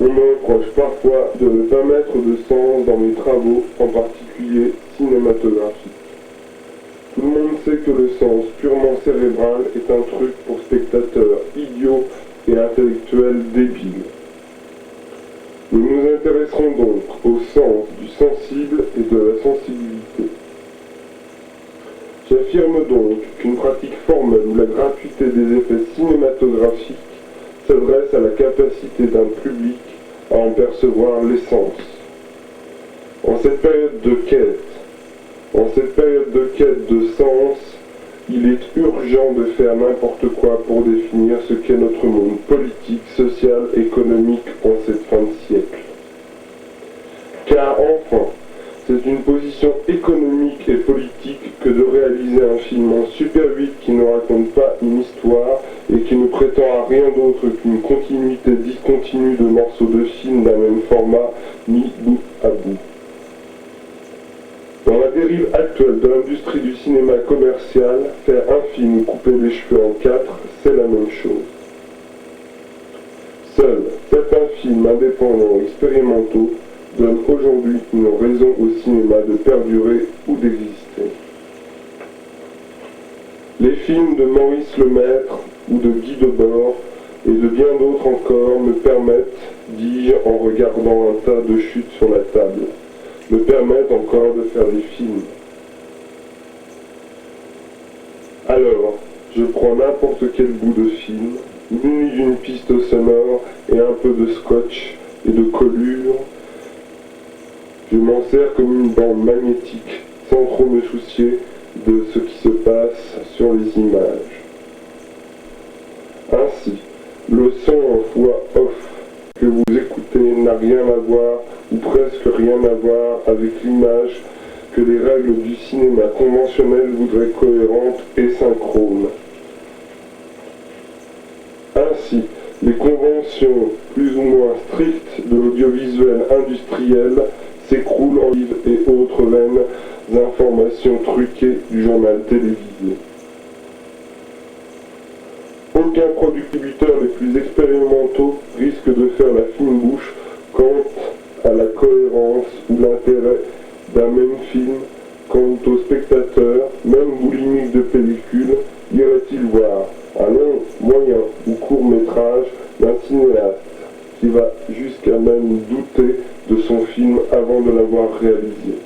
On me reproche parfois de ne pas mettre de sens dans mes travaux, en particulier cinématographiques. Tout le monde sait que le sens purement cérébral est un truc pour spectateurs idiots et intellectuels débiles. Nous nous intéresserons donc au sens du sensible et de la sensibilité. J'affirme donc qu'une pratique formelle où la gratuité des effets cinématographiques s'adresse à la capacité d'un public à en percevoir l'essence. En cette période de quête de sens, il est urgent de faire n'importe quoi pour définir ce qu'est notre monde politique, social, économique en cette fin de siècle. Car enfin, c'est une position économique et politique que de réaliser un film en Super 8 qui ne raconte pas une histoire et qui ne prétend à rien d'autre qu'une continuité discontinue de morceaux de films d'un même format mis bout à bout. Dans la dérive actuelle de l'industrie du cinéma commercial, faire un film ou couper les cheveux en 4, c'est la même chose. Seuls certains films indépendants et expérimentaux donnent aujourd'hui une raison au cinéma de perdurer ou d'exister. Les films de Maurice Lemaître ou de Guy Debord et de bien d'autres encore me permettent, dis-je en regardant un tas de chutes sur la table, me permettent encore de faire des films. Alors, je prends n'importe quel bout de film, muni d'une piste sonore et un peu de scotch et de collure. Je m'en sers comme une bande magnétique, sans trop me soucier de ce qui se passe sur les images. Ainsi, le son en voix off que vous écoutez n'a rien à voir, ou presque rien à voir, avec l'image que les règles du cinéma conventionnel voudraient cohérente et synchrone. Ainsi, les conventions plus ou moins strictes de l'audiovisuel industriel s'écroulent en livres et autres vaines informations truquées du journal télévisé. Aucun producteur les plus expérimentaux risque de faire la fine bouche quant à la cohérence ou l'intérêt d'un même film, quant au spectateur, même boulimique de pellicule, irait-il voir un long, moyen ou court métrage d'un cinéaste qui va jusqu'à même douter de son film avant de l'avoir réalisé.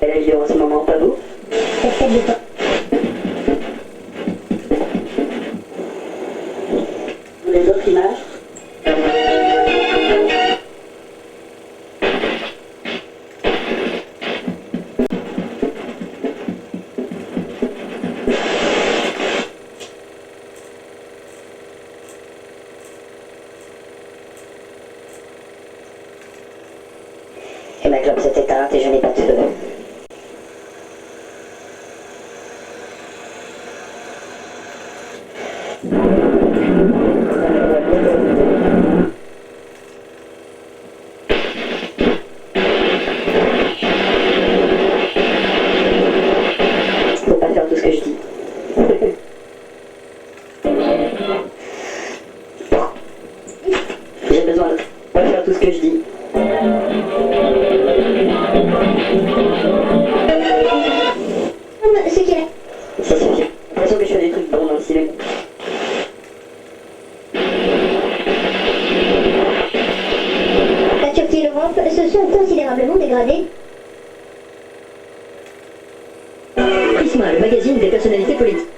Elle a lieu en ce moment, pas vous? Les autres images? Et ma clope s'est éteinte et je n'ai pas de feu. Faut pas faire tout ce que je dis. J'ai besoin de pas faire tout ce que je dis. Ce qu'il est. Ça suffit. J'ai l'impression que je fais des trucs bons dans le cinéma. La Turquie et l'Europe se sont considérablement dégradées. Prisma, le magazine des personnalités politiques.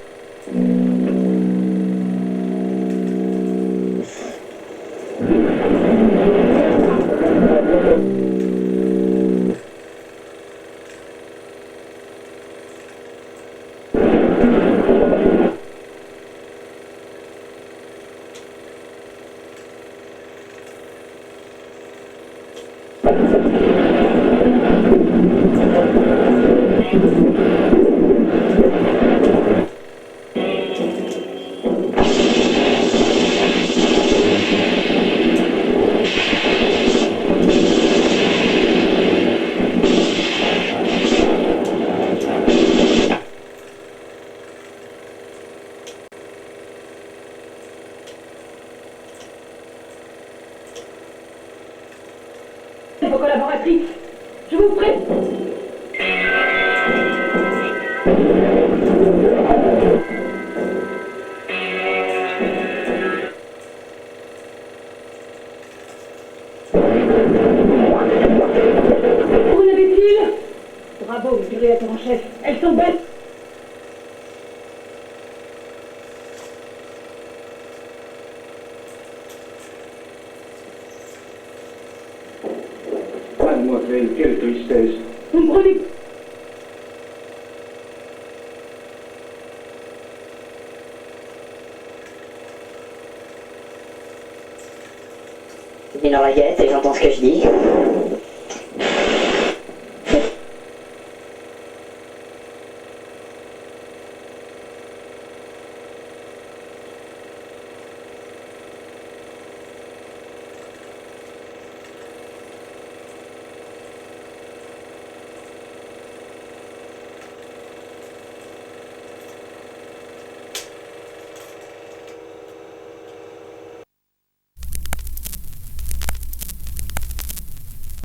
Béatrix, je vous prie. Où l'avait-il? Bravo, grillettes en chef. Elles sont belles. Mademoiselle, quelle tristesse. Vous me prenez... Dans la guette.